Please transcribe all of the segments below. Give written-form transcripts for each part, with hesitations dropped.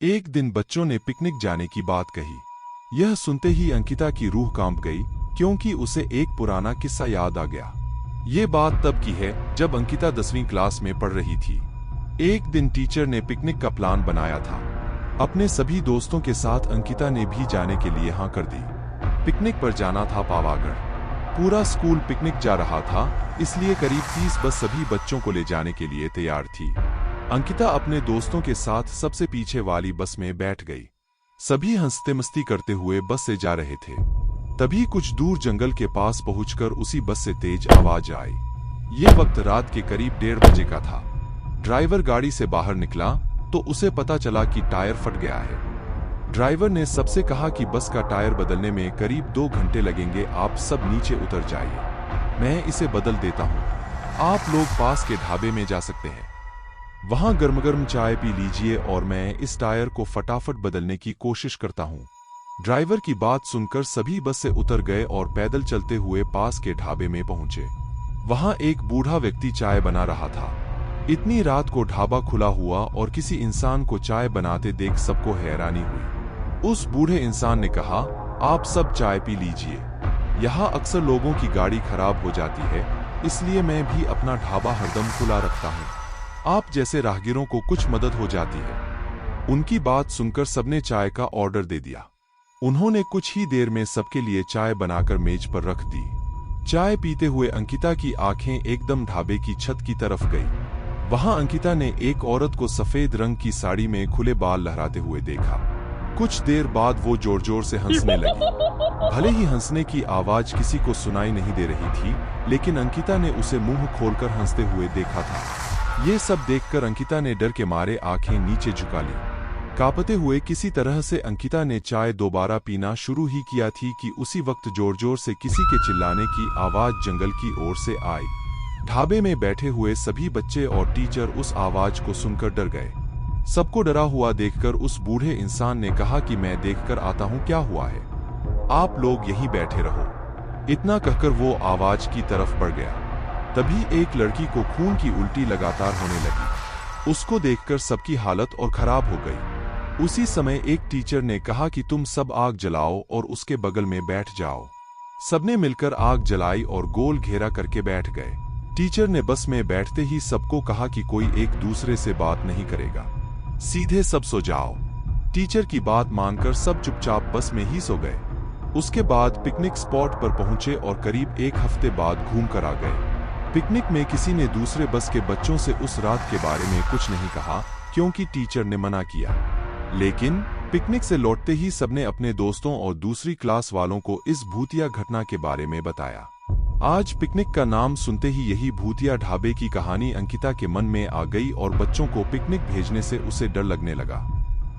एक दिन बच्चों ने पिकनिक जाने की बात कही। यह सुनते ही अंकिता की रूह कांप गई, क्योंकि उसे एक पुराना किस्सा याद आ गया। ये बात तब की है जब अंकिता 10वीं क्लास में पढ़ रही थी। एक दिन टीचर ने पिकनिक का प्लान बनाया था। अपने सभी दोस्तों के साथ अंकिता ने भी जाने के लिए हाँ कर दी। पिकनिक पर जाना था पावागढ़। पूरा स्कूल पिकनिक जा रहा था, इसलिए करीब 30 बस सभी बच्चों को ले जाने के लिए तैयार थी। अंकिता अपने दोस्तों के साथ सबसे पीछे वाली बस में बैठ गई। सभी हंसते मस्ती करते हुए बस से जा रहे थे। तभी कुछ दूर जंगल के पास पहुंचकर उसी बस से तेज आवाज आई। ये वक्त रात के करीब 1:30 बजे का था। ड्राइवर गाड़ी से बाहर निकला तो उसे पता चला कि टायर फट गया है। ड्राइवर ने सबसे कहा कि बस का टायर बदलने में करीब 2 घंटे लगेंगे, आप सब नीचे उतर जाइए, मैं इसे बदल देता हूँ। आप लोग पास के ढाबे में जा सकते हैं, वहां गर्म गर्म चाय पी लीजिए और मैं इस टायर को फटाफट बदलने की कोशिश करता हूँ। ड्राइवर की बात सुनकर सभी बस से उतर गए और पैदल चलते हुए पास के ढाबे में पहुंचे। वहां एक बूढ़ा व्यक्ति चाय बना रहा था। इतनी रात को ढाबा खुला हुआ और किसी इंसान को चाय बनाते देख सबको हैरानी हुई। उस बूढ़े इंसान ने कहा, आप सब चाय पी लीजिए, यहाँ अक्सर लोगों की गाड़ी खराब हो जाती है, इसलिए मैं भी अपना ढाबा हरदम खुला रखता हूँ। आप जैसे राहगीरों को कुछ मदद हो जाती है। उनकी बात सुनकर सबने चाय का ऑर्डर दे दिया। उन्होंने कुछ ही देर में सबके लिए चाय बनाकर मेज पर रख दी। चाय पीते हुए अंकिता की आंखें एकदम ढाबे की छत की तरफ गई। वहां अंकिता ने एक औरत को सफेद रंग की साड़ी में खुले बाल लहराते हुए देखा। कुछ देर बाद वो जोर जोर से हंसने लगी। भले ही हंसने की आवाज किसी को सुनाई नहीं दे रही थी, लेकिन अंकिता ने उसे मुंह खोलकर हंसते हुए देखा था। ये सब देखकर अंकिता ने डर के मारे आंखें नीचे झुका ली। कांपते हुए किसी तरह से अंकिता ने चाय दोबारा पीना शुरू ही किया थी कि उसी वक्त जोर जोर से किसी के चिल्लाने की आवाज जंगल की ओर से आई। ढाबे में बैठे हुए सभी बच्चे और टीचर उस आवाज को सुनकर डर गए। सबको डरा हुआ देखकर उस बूढ़े इंसान ने कहा कि मैं देखकर आता हूँ क्या हुआ है, आप लोग यहीं बैठे रहो। इतना कहकर वो आवाज की तरफ बढ़ गया। तभी एक लड़की को खून की उल्टी लगातार होने लगी। उसको देखकर सबकी हालत और खराब हो गई। उसी समय एक टीचर ने कहा कि तुम सब आग जलाओ और उसके बगल में बैठ जाओ। सबने मिलकर आग जलाई और गोल घेरा करके बैठ गए। टीचर ने बस में बैठते ही सबको कहा कि कोई एक दूसरे से बात नहीं करेगा, सीधे सब सो जाओ। टीचर की बात मानकर सब चुपचाप बस में ही सो गए। उसके बाद पिकनिक स्पॉट पर पहुंचे और करीब 1 हफ्ते बाद घूम कर आ गए। पिकनिक में किसी ने दूसरे बस के बच्चों से उस रात के बारे में कुछ नहीं कहा, क्योंकि टीचर ने मना किया। लेकिन पिकनिक से लौटते ही सबने अपने दोस्तों और दूसरी क्लास वालों को इस भूतिया घटना के बारे में बताया। आज पिकनिक का नाम सुनते ही यही भूतिया ढाबे की कहानी अंकिता के मन में आ गई और बच्चों को पिकनिक भेजने से उसे डर लगने लगा।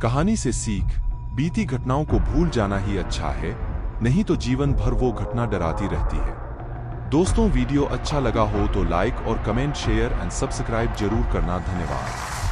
कहानी से सीख, बीती घटनाओं को भूल जाना ही अच्छा है, नहीं तो जीवन भर वो घटना डराती रहती है। दोस्तों, वीडियो अच्छा लगा हो तो लाइक और कमेंट, शेयर एंड सब्सक्राइब जरूर करना। धन्यवाद।